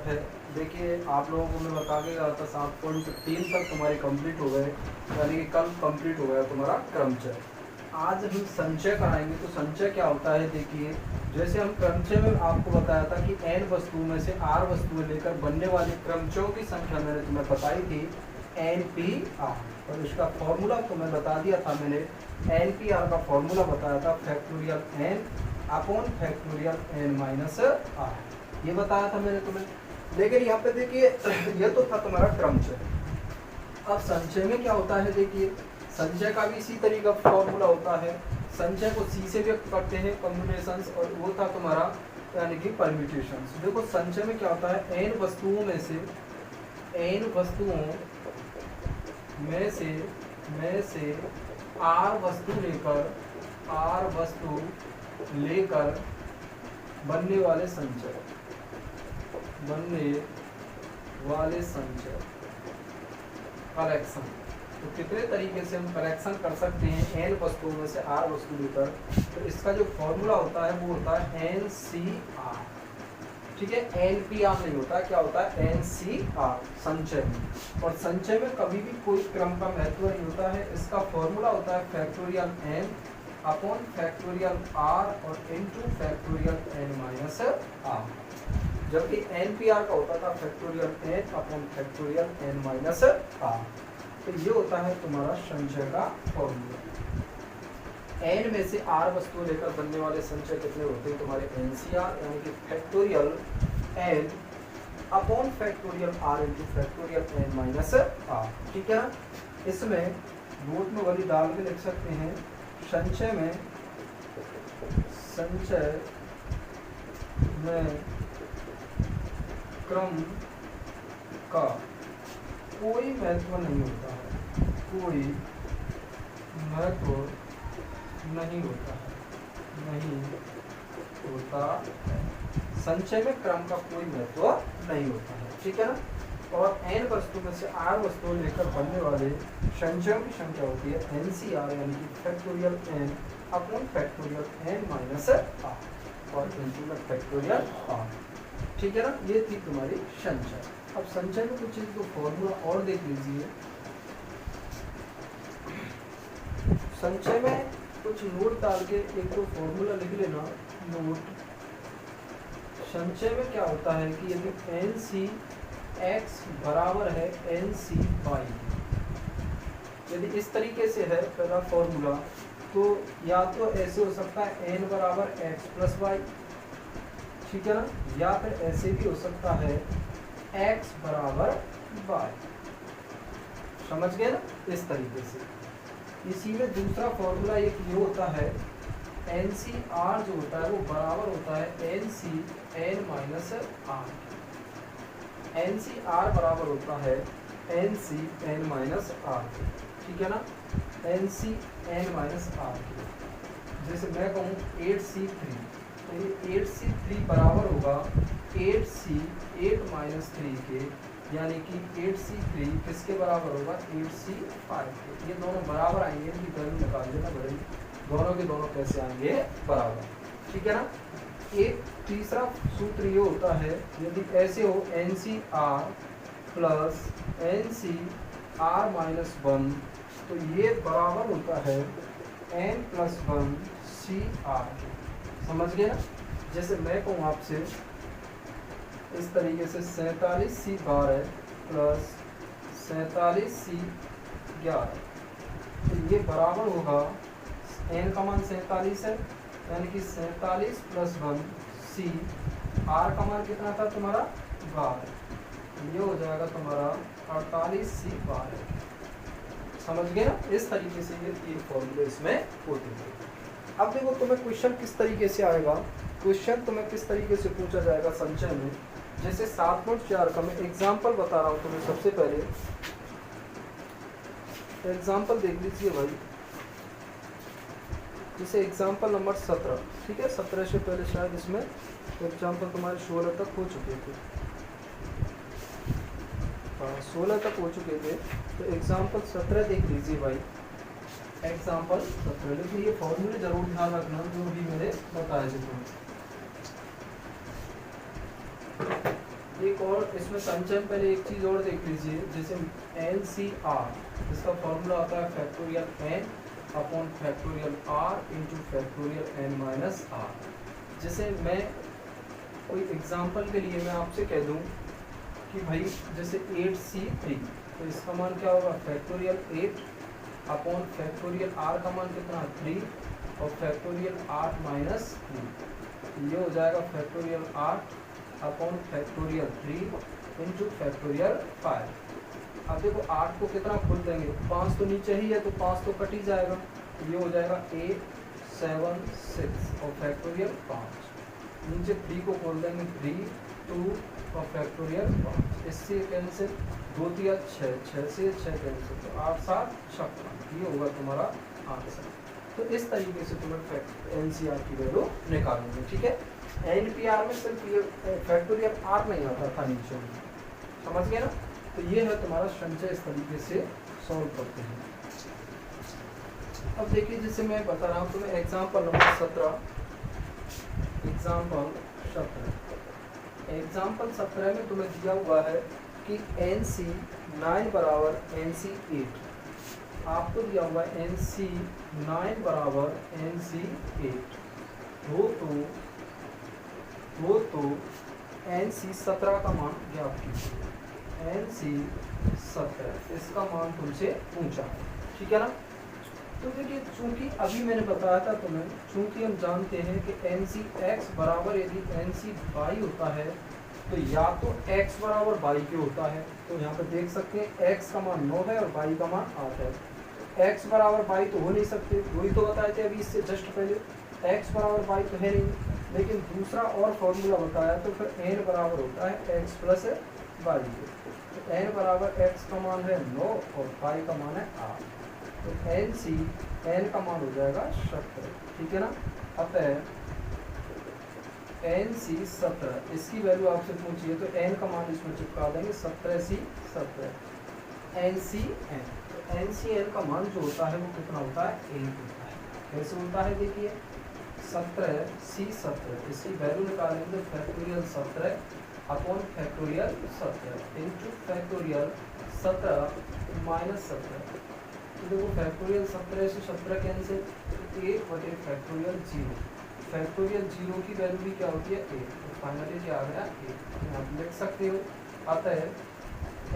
Tough है। देखिए आप लोगों को मैं बता के गया था 7.3 तक तुम्हारे कंप्लीट हो गए, यानी कि कल कंप्लीट हो गया तुम्हारा क्रमचय। आज हम संचय कराएंगे। तो संचय क्या होता है, देखिए जैसे हम क्रमचय में आपको बताया था कि n वस्तुओं में से r वस्तुएं लेकर बनने वाले क्रमचयों की संख्या मैंने तुम्हें बताई थी NPR, और इसका फॉर्मूला तुम्हें बता दिया था मैंने। NPR का फॉर्मूला बताया था factorial n upon factorial n minus r, ये बताया था मैंने तुम्हें। लेकिन यहाँ पे देखिए ये तो था तुम्हारा क्रमचय। अब संचय में क्या होता है, देखिए संचय का भी इसी तरीका फॉर्मूला होता है। संचय को सी से व्यक्त करते हैं कॉम्बिनेशंस, और वो था तुम्हारा यानी कि परम्यूटेशंस। देखो संचय में क्या होता है, n वस्तुओं में से r वस्तु लेकर बनने वाले संचय कलेक्शन। तो कितने तरीके से हम कलेक्शन कर सकते हैं n वस्तुओं में से r वस्तु लेकर। तो इसका जो फॉर्मूला होता है वो होता है NCR, ठीक है, NPR नहीं होता, क्या होता है NCR संचय में। और संचय में कभी भी कोई क्रम का महत्व नहीं होता है। इसका फॉर्मूला होता है factorial n upon factorial r और into factorial n minus r, जबकि NPR का होता था factorial n upon factorial n minus r। तो ये होता है तुम्हारा संचय का फॉर्मूला। n में से r वस्तु लेकर बनने वाले संचय कितने होते हैं तुम्हारे NCR, यानी कि factorial n upon factorial r into factorial n minus r, ठीक है। इसमें नोट में वाली डाल के लिख सकते हैं, संचय में क्रम का कोई महत्व नहीं होता है, कोई महत्व नहीं होता है। संचय में क्रम का कोई महत्व नहीं होता है, ठीक है ना। और n वस्तु में से r वस्तुओं लेकर बनने वाले संचयों की संख्या होती है NCR, यानी कि factorial n upon factorial n minus r और इनटू में फैक्टोरियल r, ठीक है ना। ये थी तुम्हारी संचय। अब संचय में कुछ चीज को फॉर्मूला और देख लीजिए। संचय में कुछ नोट डाल के एक दो फॉर्मूला लिख लेना। नोट संचय में क्या होता है कि यदि NCX बराबर है NCY, यदि इस तरीके से है पहला फॉर्मूला, तो या तो ऐसे हो सकता है n बराबर x प्लस वाई, ठीक है ना, या फिर ऐसे भी हो सकता है x बराबर y, समझ गए ना, इस तरीके से। इसी में दूसरा फॉर्मूला एक ये होता है NCR जो होता है वो बराबर होता है NCN माइनस R। NCR बराबर होता है NCN माइनस R, ठीक है ना, NCN माइनस R। जैसे मैं कहूँ 8C3, तो ये 8C3 बराबर होगा 8C8 माइनस 3 के, यानी कि 8C3 किसके बराबर होगा 8C5 के। ये दोनों बराबर आएंगे, इनकी वैल्यू निकाल देना बड़ी, दोनों के दोनों कैसे आएंगे बराबर, ठीक है ना। एक तीसरा सूत्र ये होता है, यदि ऐसे हो NCR प्लस NCR माइनस 1, तो ये बराबर होता है n प्लस 1 CR, समझ गए ना। जैसे मैं कहूँ आपसे इस तरीके से 47C12 प्लस 47C11, तो ये बराबर होगा n का मान 47 है, यानी कि 47 प्लस 1 C, R का मान कितना था तुम्हारा 12, ये हो जाएगा तुम्हारा 48C12, समझ गए ना। इस तरीके से ये तीन फॉर्मूले इसमें होते हैं। अब देखो तुम्हें क्वेश्चन किस तरीके से आएगा, क्वेश्चन तुम्हें किस तरीके से पूछा जाएगा संचय में। जैसे 7.4 का मैं एग्जाम्पल बता रहा हूँ तुम्हें। सबसे पहले एग्जाम्पल देख लीजिए भाई, जैसे एग्जाम्पल नंबर 17, ठीक है, 17 से पहले शायद इसमें एग्जाम्पल तुम्हारे 16 तक हो चुके थे, 16 तक हो चुके थे। तो एग्जाम्पल 17 देख लीजिए भाई, एग्जाम्पल 17। लेकिन ये फॉर्मूले जरूर ध्यान रखना जो भी मैंने बताया थे तुम्हें। एक और इसमें संचय में पहले एक चीज़ और देख लीजिए, जैसे एन सी आर, इसका फॉर्मूला आता है factorial n upon factorial r into factorial n minus r. जैसे मैं कोई एग्जांपल के लिए मैं आपसे कह दूं कि भाई जैसे 8C3, तो इसका मान क्या होगा फैक्टोरियल 8 अपॉन फैक्टोरियल आर का मान कितना 3 और फैक्टोरियल 8 माइनस 3, ये हो जाएगा factorial 8 upon factorial 3 into factorial 5। अब देखो 8 को कितना खोल देंगे, 5 तो नीचे ही है तो 5 तो कट ही जाएगा, ये हो जाएगा 8 7 6 और फैक्टोरियल 5, नीचे 3 को खोल देंगे 3 2 और फैक्टोरियल 5, इससे कैंसिल 2 3 6 6 से 6 कैंसिल, तो 8 7 56, ये होगा तुम्हारा आंसर। तो इस तरीके से तुम्हें एनसीआर की वैल्यू निकालेंगे। ठीक है, एनपीआर में सिर्फ ये फैक्टोरियल आर नहीं आता था नीचे में, समझ गए ना। तो ये है तुम्हारा संचय, इस तरीके से सॉल्व करते हैं। अब देखिए जैसे मैं बता रहा हूँ तुम्हें एग्जाम्पल नंबर 17, एग्जाम्पल 17 में तुम्हें दिया हुआ है कि NC9 बराबर NC8, आपको दिया हुआ है NC9 बराबर NC8 हो तो NC17 का मान ज्ञात कीजिए। NC17 इसका मान तुमसे पूछा, ठीक है ना। तो देखिए चूंकि अभी मैंने बताया था तुम्हें, चूंकि हम जानते हैं कि NCX बराबर यदि NC होता है तो या तो x बराबर y के होता है, तो यहाँ पे देख सकते हैं x का मान 9 है और y का मान 8 है। x बराबर y तो हो नहीं सकते, वही तो बताए थे अभी इससे जस्ट पहले, x बराबर y तो है नहीं। लेकिन दूसरा और फॉर्मूला बताया तो फिर n बराबर होता है x प्लस y के, तो n बराबर x का मान है 9 और y का मान है 8, तो n का मान हो जाएगा 70, ठीक है ना। अतः NC17 इसकी वैल्यू आपसे पूछिए तो n का मान इसमें चिपका देंगे 17C17 NCN, तो NCN का मान जो होता है वो कितना होता है 1 होता है। कैसे होता है देखिए 17C17, इसकी वैल्यू निकालेंगे factorial 17 upon factorial 17 into factorial 17 minus 17, तो देखो फैक्टोरियल 17 से 17 कैंसिल, 1 बटे फैक्टोरियल 0, फैक्टोरियल 0 की वैल्यू भी क्या होती है 1, तो फाइनली क्या आ गया 1, आप लिख सकते हो। अतः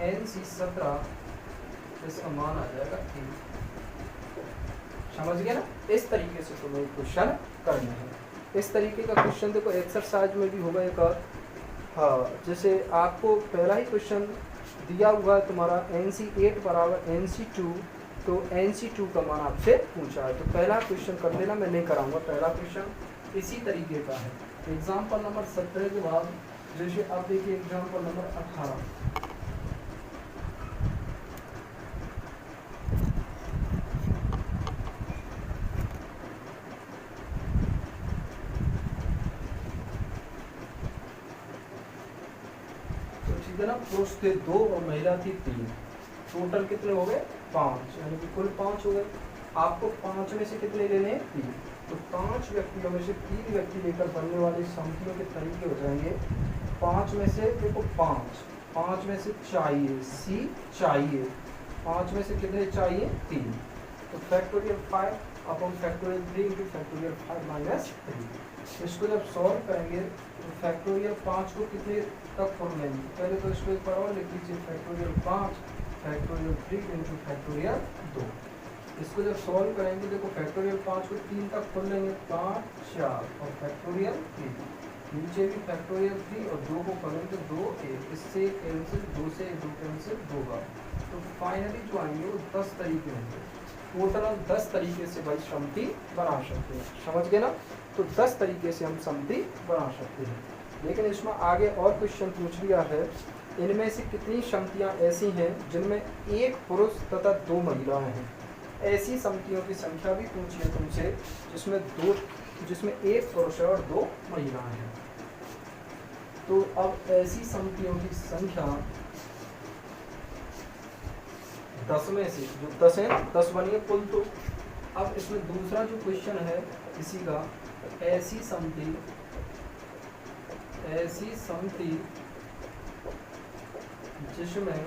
NC17 इसका मान आ जाएगा 1, समझ गया ना। इस तरीके से तुम्हें क्वेश्चन करना है। इस तरीके का क्वेश्चन देखो एक्सरसाइज में भी होगा एक और, हाँ जैसे आपको पहला ही क्वेश्चन दिया हुआ है तुम्हारा NC8 बराबर NC2, तो NC2 का मान आपसे पूछा है, तो पहला क्वेश्चन कर लेना, मैं नहीं कराऊंगा। पहला क्वेश्चन इसी तरीके का है। एग्जाम्पल नंबर 17 के बाद जैसे अब देखिए एग्जाम्पल नंबर 18, ना पुरुष थे 2 और महिला थी 3, टोटल कितने हो गए 5, यानी कि कुल 5 हो गए। आपको 5 में से कितने लेने हैं 3, तो 5 व्यक्तियों में से 3 व्यक्ति लेकर बनने वाले संख्याओं के तरीके हो जाएंगे। 5 में से देखो 5 में से चाहिए C चाहिए, 5 में से कितने चाहिए 3, तो factorial 5 upon factorial 3 into factorial 5 minus 3। इसको जब सॉल्व करेंगे तो फैक्टोरियल 5 को कितने तक खोल लेंगे, पहले तो इसको एक बार और लिख लीजिए, फैक्टोरियल 5 फैक्टोरियल 3 इंटू फैक्टोरियल 2। इसको जब सॉल्व करेंगे देखो फैक्टोरियल 5 को 3 तक खोल लेंगे, 5 4 और फैक्टोरियल 3, नीचे भी फैक्टोरियल 3 और 2 को करेंगे तो 2 1, इससे कैंसिल, 2 से 2 कैंसिल 2 बार, तो फाइनली जो आएंगे वो 10 तरीके होंगे। टोटल 10 तरीके से भाई समिति बना सकते हैं, समझ गए ना। तो 10 तरीके से हम समिति बना सकते हैं। लेकिन इसमें आगे और क्वेश्चन पूछ लिया है, इनमें से कितनी समितियां ऐसी हैं जिनमें 1 पुरुष तथा 2 महिलाएं हैं। ऐसी समितियों की संख्या भी पूछी है तुमसे जिसमें 1 पुरुष है और 2 महिलाएं हैं। तो अब ऐसी समितियों की संख्या 10 में से जो 10 है 10 बनिए कुल। तो अब इसमें दूसरा जो क्वेश्चन है इसी का, ऐसी समिति जिसमें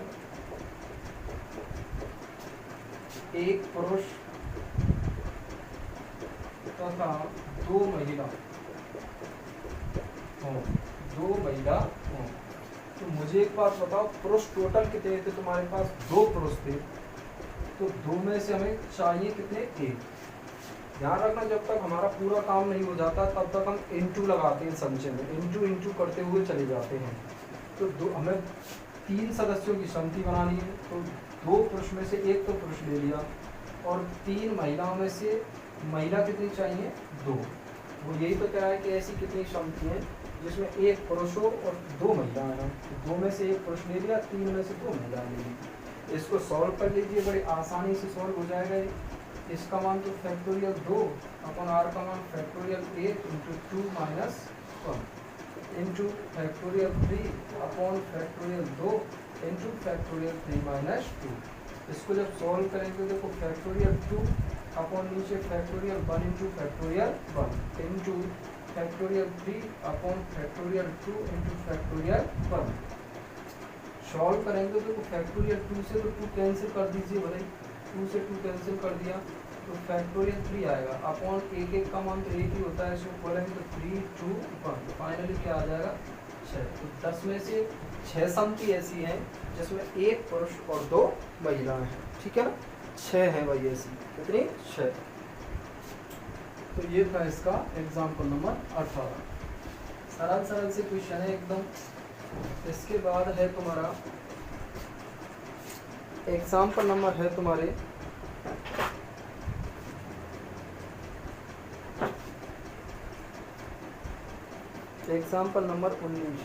एक पुरुष तथा दो महिला हो। तो मुझे एक बात बताओ, पुरुष टोटल कितने थे तुम्हारे पास? 2 पुरुष थे, तो 2 में से हमें चाहिए कितने? 1। ध्यान रखना, जब तक हमारा पूरा काम नहीं हो जाता तब तक हम इनटू लगाते हैं संचय में, इनटू करते हुए चले जाते हैं। तो हमें 3 सदस्यों की समिति बनानी है, तो 2 पुरुष में से 1 तो पुरुष ले लिया, और 3 महिलाओं में से महिला कितनी चाहिए? 2। वो यही तो कह रहा है कि ऐसी कितनी समिति है जिसमें 1 पुरुष हो और 2 महिलाएं हों। तो 2 में से 1 पुरुष ले लिया, 3 में से 2 महिलाएं ले ली। इसको सॉल्व कर लीजिए, बड़ी आसानी से सॉल्व हो जाएगा। इसका मान तो फैक्टोरियल 2 अपन आर का मान factorial 1 into 2 minus 1 into factorial 3 upon factorial 2 into factorial 3 minus 2। इसको जब सॉल्व करेंगे तो देखो फैक्टोरियल 2 अपॉन नीचे factorial 1 into factorial 1 into factorial 3 upon factorial 2 into factorial 1। Solve करेंगे तो फैक्टोरियल 2 से तो 2 कैंसिल कर दीजिए भले, 2 से 2 कैंसिल कर दिया तो फैक्टोरियल 3 आएगा अपॉन एक का मान तो एक ही होता है, इसको बोलेंगे तो 3 2 1, तो फाइनली क्या आ जाएगा? 6। तो 10 में से 6 समिति ऐसी हैं जिसमें 1 पुरुष और 2 महिलाएं हैं। ठीक है ना, 6 हैं भाई ऐसी। कितनी? 6। तो ये था इसका एग्जाम्पल नंबर 18। सरल से क्वेश्चन है एकदम। इसके बाद है तुम्हारा एग्जाम्पल नंबर है तुम्हारे एग्जाम्पल नंबर 19।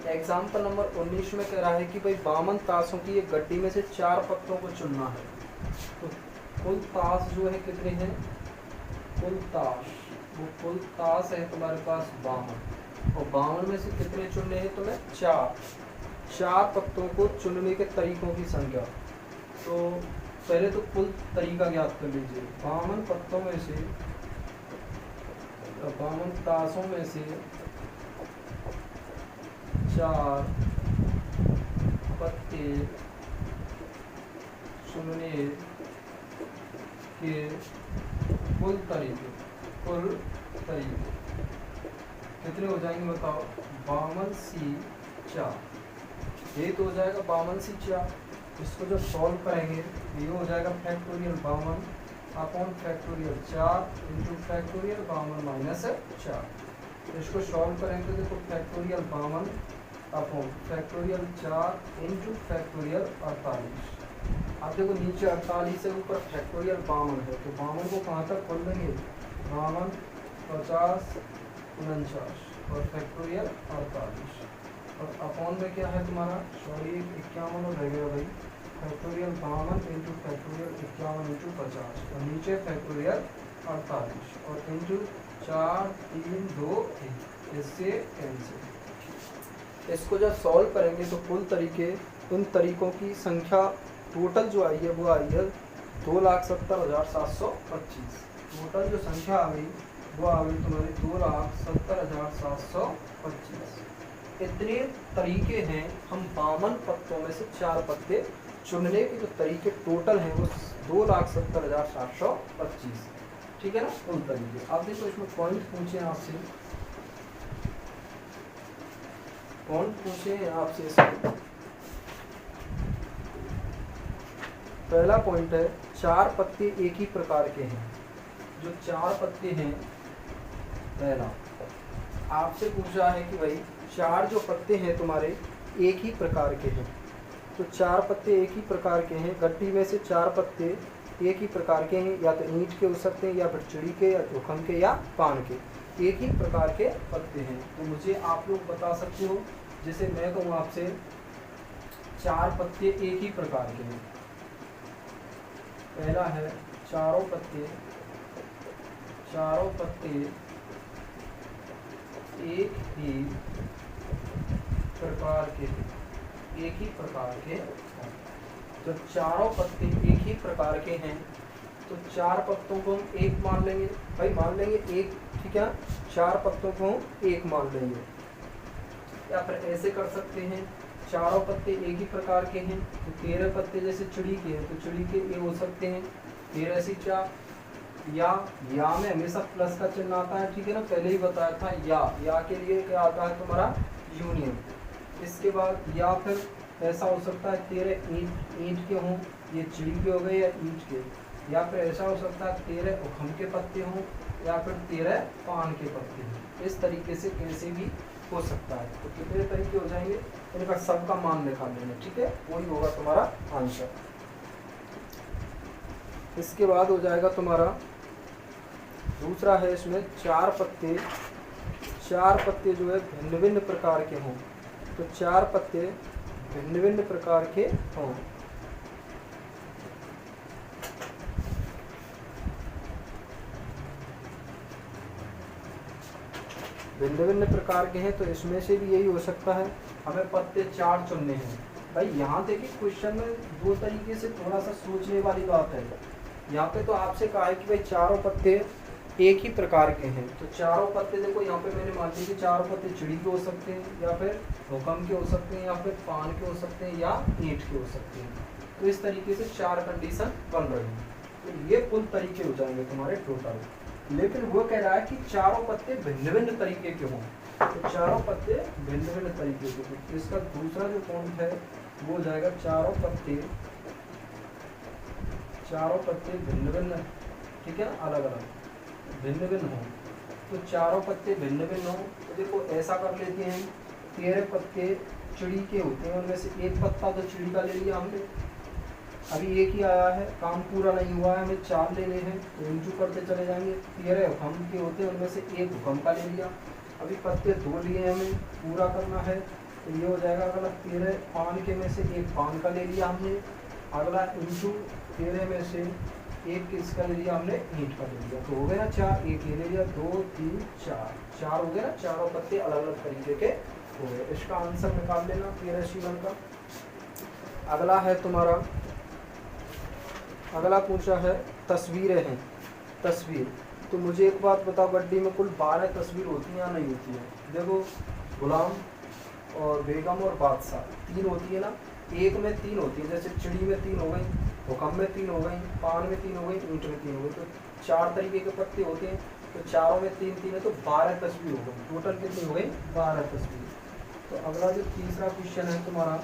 एग्जाम्पल नंबर 19 में कह रहा है कि भाई 52 ताशों की एक गड्डी में से 4 पत्तों को चुनना है। तो कुल ताश जो है कितने हैं? कुल ताश है तुम्हारे पास 52, और 52 में से कितने चुनने हैं तुम्हें? 4 पत्तों को चुनने के तरीकों की संख्या। तो पहले तो कुल तरीका ज्ञात कर लीजिए। 52 पत्तों में से, 52 ताशों में से 4 पत्ते चुनने के कुल तरीके कितने हो जाएंगे बताओ? 52C4, ये तो हो जाएगा 52C4। इसको जब सॉल्व करेंगे ये हो जाएगा factorial 52 upon factorial 4 into factorial 52 minus 4। इसको सॉल्व करेंगे तो देखो factorial 52 upon factorial 4 into factorial 48। आप देखो नीचे 48 से ऊपर फैक्टोरियल 52 है, तो 52 को कहाँ तक खोल देंगे? 52 50 49 और फैक्टोरियल 48, और अपॉन में क्या है तुम्हारा? सॉरी 51 और रह गया भाई। फैक्टोरियल 52 इंटू फैक्टोरियल 51 इंटू 50, और नीचे फैक्टोरियल 48 और इंटू 4 3 2 1, इससे कैंसिल। इसको जब सॉल्व करेंगे तो कुल तरीके, उन तरीकों की संख्या टोटल जो आई है वो आई है 2,70,725। टोटल जो संख्या आ गई वो आ गई तुम्हारी 2,70,725। इतने तरीके हैं। हम 52 पत्तों में से 4 पत्ते चुनने के जो तरीके टोटल हैं वो 2,70,725। ठीक है ना, कुल तरीके। आप देखो इसमें पॉइंट पूछे आपसे, इसमें पहला पॉइंट है 4 पत्ते एक ही प्रकार के हैं। जो 4 पत्ते हैं, पहला आपसे पूछा है कि भाई 4 जो पत्ते हैं तुम्हारे एक ही प्रकार के हैं। तो 4 पत्ते एक ही प्रकार के हैं, गड्डी में से 4 पत्ते एक ही प्रकार के हैं, या तो ईंट के हो सकते हैं, या फिर चिड़ी के, या जोखम के, या पान के। एक ही प्रकार के पत्ते हैं। तो मुझे आप लोग बता सकते हो, जैसे मैं कहूँ आपसे 4 पत्ते एक ही प्रकार के हैं। पहला है चारों पत्ते एक ही प्रकार के, जब चारों पत्ते एक ही प्रकार के हैं तो 4 पत्तों को हम 1 मान लेंगे भाई, मान लेंगे 1, ठीक है। 4 पत्तों को हम 1 मान लेंगे, या फिर ऐसे कर सकते हैं, चारों पत्ते एक ही प्रकार के हैं तो 13 पत्ते जैसे चिड़ी के हैं तो चिड़ी के ये हो सकते हैं 13 सी 4, या में हमेशा प्लस का चिन्ह आता है, ठीक है ना, पहले ही बताया था। या के लिए क्या आता है तुम्हारा यूनियन। इसके बाद या फिर ऐसा हो सकता है 13 ईंट के हों, ये चिड़ी के हो गए या ईंट के, या फिर ऐसा हो सकता है 13 उखम के पत्ते हों, या फिर 13 पान के पत्ते हों। इस तरीके से कैसे भी हो सकता है। तो कितने तरीके हो जाएंगे, इनका सबका मान निकाल लेंगे, ठीक है, वही होगा तुम्हारा आंसर। इसके बाद हो जाएगा तुम्हारा दूसरा है, इसमें 4 पत्ते जो है भिन्न भिन्न प्रकार के हों, तो 4 पत्ते भिन्न भिन्न प्रकार के हों। भिन्न भिन्न प्रकार के हैं तो इसमें से भी यही हो सकता है, हमें पत्ते 4 चुनने हैं। भाई यहाँ देखिए क्वेश्चन में 2 तरीके से थोड़ा सा सोचने वाली बात है। यहाँ पे तो आपसे कहा है कि भाई चारों पत्ते एक ही प्रकार के हैं, तो चारों पत्ते देखो यहाँ पे मैंने मान ली कि चारों पत्ते चिड़ी के हो सकते हैं, या फिर हुक्म के हो सकते हैं, या फिर पान के हो सकते हैं, या ईंट के हो सकते हैं। तो इस तरीके से 4 कंडीशन बन रही हैं, तो ये कुल तरीके हो जाएंगे तुम्हारे टोटल। लेकिन वो कह रहा है कि चारों पत्ते भिन्न भिन्न तरीके के हों, तो चारों पत्ते भिन्न भिन्न तरीके के हों। तो इसका दूसरा जो पॉइंट है वो हो जाएगा चारों पत्ते भिन्न भिन्न, ठीक है, अलग अलग भिन्न भिन्न हों। तो चारों पत्ते भिन्न भिन्न हों तो देखो ऐसा कर लेते हैं, 13 पत्ते चिड़ी के होते हैं, उनमें से एक पत्ता तो चिड़ी का ले लिया हमने, अभी एक ही आया है, काम पूरा नहीं हुआ है, हमें 4 लेने हैं, तो इंचू करते चले जाएंगे। 13 हुक्म के होते हैं, उनमें से एक हुक्म का ले लिया, अभी पत्ते 2 लिए हमें पूरा करना है, तो ये हो जाएगा अगला 13 पान के में से एक पान का ले लिया हमने, अगला इंचू 13 में से एक किसका ले लिया हमने, ईंट का ले लिया, तो हो गया ना 4, एक ये ले लिया, 2 3 4 हो गया ना, चारों पत्ते अलग अलग तरीके के हो गए। इसका आंसर निकाल लेना 13 C1 का। अगला है तुम्हारा, अगला पूछा है तस्वीरें हैं, तस्वीर। तो मुझे एक बात बताओ, गड्डी में कुल 12 तस्वीर होती हैं या नहीं होती है? देखो गुलाम और बेगम और बादशाह 3 होती है ना, एक में 3 होती है, जैसे चिड़ी में 3 हो गई, हुक्म में 3 हो गई, पान में 3 हो गई, ईंट में 3 हो गई, तो 4 तरीके के पत्ते होते हैं, तो चारों में 3 3 है, तो 12 तस्वीर हो गई। टोटल कितनी हो गई? 12 तस्वीर। तो अगला जो तीसरा क्वेश्चन है तुम्हारा,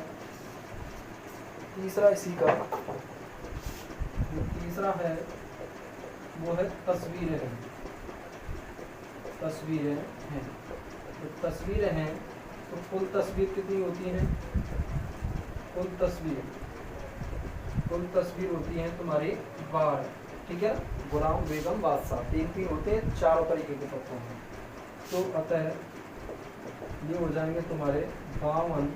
तीसरा इसी का जो तीसरा है वो है तस्वीरें हैं, तस्वीरें हैं। तो तस्वीरें हैं तो कुल तस्वीर कितनी होती हैं? कुल तस्वीर होती है तुम्हारी 12, ठीक है। गुलाम बेगम बादशाह 3 होते हैं, चारों तरीके के पत्तों में, तो अतः ये हो जाएंगे तुम्हारे 52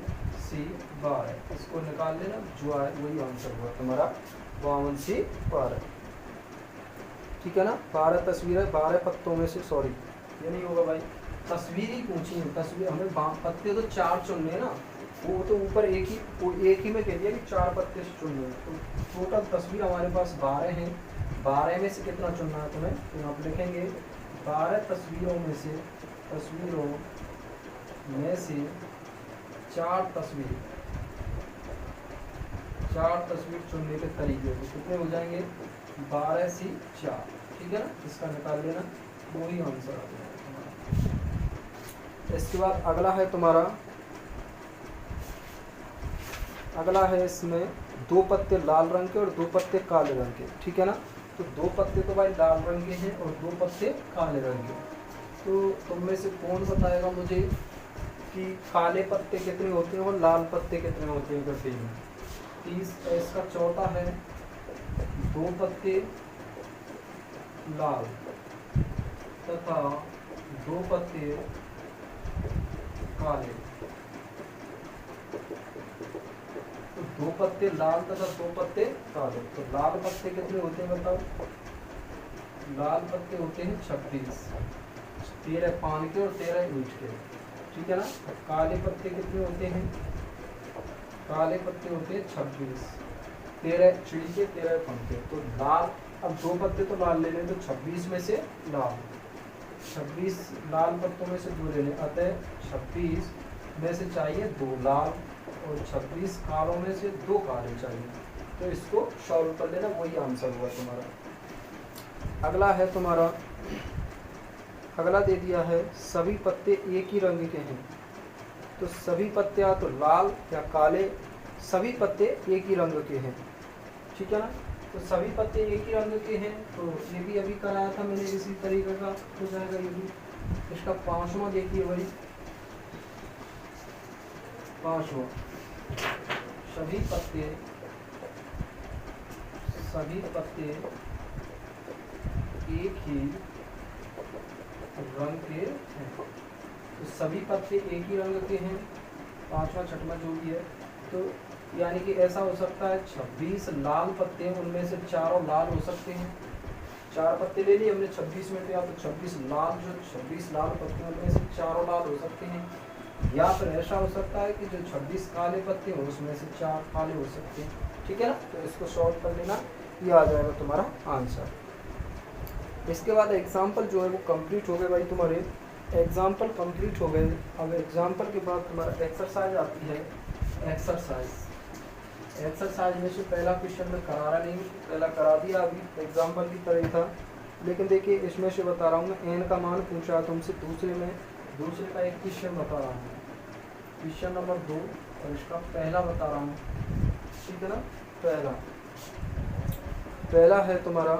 C 12। इसको निकाल लेना, जो आए वही आंसर हुआ तुम्हारा 52 C 12, ठीक है ना। 12 तस्वीरें 12 पत्तों में से, सॉरी ये नहीं होगा भाई, तस्वीर ही पूछी है, तस्वीर हमें पत्ते तो 4 चुनने ना, वो तो ऊपर एक ही में कह दिया कि 4 पत्ते से चुनने, तो टोटल तस्वीर हमारे पास 12 हैं। 12 में से कितना चुनना है तुम्हें, तो यहाँ पर लिखेंगे 12 तस्वीरों में से 4 तस्वीर चुनने के तरीके, तो कितने हो जाएंगे? 12 C 4, ठीक है ना। इसका निकाल लेना, वही आंसर आ जाएगा। इसके बाद अगला है तुम्हारा, अगला है इसमें 2 पत्ते लाल रंग के और 2 पत्ते काले रंग के, ठीक है ना। तो 2 पत्ते तो भाई लाल रंग के हैं और 2 पत्ते काले रंग के। तो तुम में से कौन बताएगा मुझे कि काले पत्ते कितने होते हैं और लाल पत्ते कितने होते हैं गड्ढे में? 30। इसका चौथा है 2 पत्ते लाल तथा 2 पत्ते काले। तो 2 पत्ते लाल तथा 2 पत्ते काले। तो लाल पत्ते कितने होते हैं बताओ? लाल पत्ते होते हैं 26, 13 पान के और 13 ईंट के, ठीक है ना। काले पत्ते कितने होते हैं? काले पत्ते होते हैं 26, 13 चिड़ी के 13 पान के। तो लाल अब 2 पत्ते तो लाल ले लें, तो 26 में से लाल, 26 लाल पत्तों में से 2 ले लें, अतः 26 में से चाहिए 2 लाल और 26 कालों में से 2 काले चाहिए। तो इसको सॉल्व कर लेना, वही आंसर हुआ तुम्हारा। अगला है तुम्हारा, अगला दे दिया है सभी पत्ते एक ही रंग के हैं। तो सभी पत्ते या तो लाल या काले, सभी पत्ते एक ही रंग के हैं, ठीक है ना। तो सभी पत्ते एक ही रंग के हैं, तो ये भी अभी कराया था मैंने, इसी तरीके का हो जाएगा ये भी। इसका 5वां देखिए भाई, 5वां, सभी पत्ते एक ही रंग के हैं। तो सभी पत्ते एक ही रंग के हैं, 5वां 6वां जो भी है। तो यानी कि ऐसा हो सकता है 26 लाल पत्ते हैं, उनमें से चारों लाल हो सकते हैं। 4 पत्ते ले लिए हमने 26 में, तो या तो 26 लाल, जो 26 लाल पत्ते हैं उनमें से चारों लाल हो सकते हैं, या फिर ऐसा हो सकता है कि जो 26 काले पत्ते हैं उसमें से 4 काले हो सकते हैं, ठीक है ना। तो इसको सॉल्व कर लेना, ये आ जाएगा तुम्हारा आंसर। इसके बाद एग्जाम्पल जो है वो कंप्लीट हो गए भाई तुम्हारे, एग्जाम्पल कंप्लीट हो गए। अब एग्जाम्पल के बाद तुम्हारा एक्सरसाइज आती है। एक्सरसाइज में से पहला क्वेश्चन में करारा नहीं, पहला करा दिया, अभी एग्जाम्पल की तरह ही था। लेकिन देखिए इसमें से बता रहा हूँ मैं, एन का मान पूछा तुमसे, दूसरे का एक क्वेश्चन बता रहा हूँ, क्वेश्चन नंबर 2, और इसका पहला बता रहा हूँ, ठीक है ना। पहला है तुम्हारा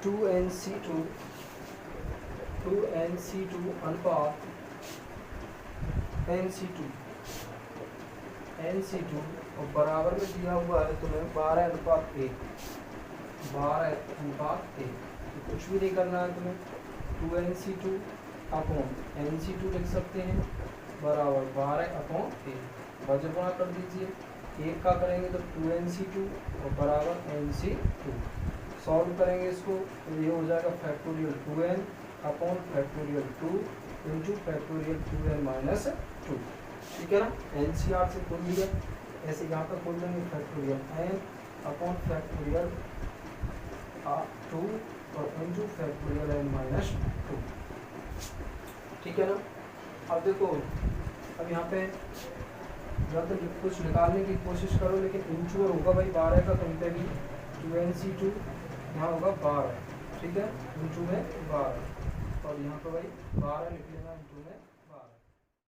2NC2 अनुपात NC2 और बराबर में दिया हुआ है तुम्हें 12:1, 12:1। तो कुछ भी नहीं करना है तुम्हें, 2NC2 अपॉन NC2 लिख सकते हैं, बराबर 12/1। वजन गुणा कर दीजिए, 1 का करेंगे तो 2NC2 और बराबर NC2। सॉल्व करेंगे इसको तो ये हो जाएगा factorial 2n upon factorial 2 into factorial 2n minus 2, ठीक है ना। NCR से खोल लिया, ऐसे यहाँ पर खोल देंगे फैक्टोरियल n अपॉन फैक्टोरियल 2 और इंटू फैक्टोरियल n माइनस 2, ठीक है ना। अब देखो, अब यहाँ पे जब तक कुछ निकालने की कोशिश करो, लेकिन इंटू और होगा भाई 12 का, कहीं पे भी 2NC2 यहाँ होगा 12, ठीक है, इंटू में 12, और यहाँ पर भाई 12 लिख लेना इंटू में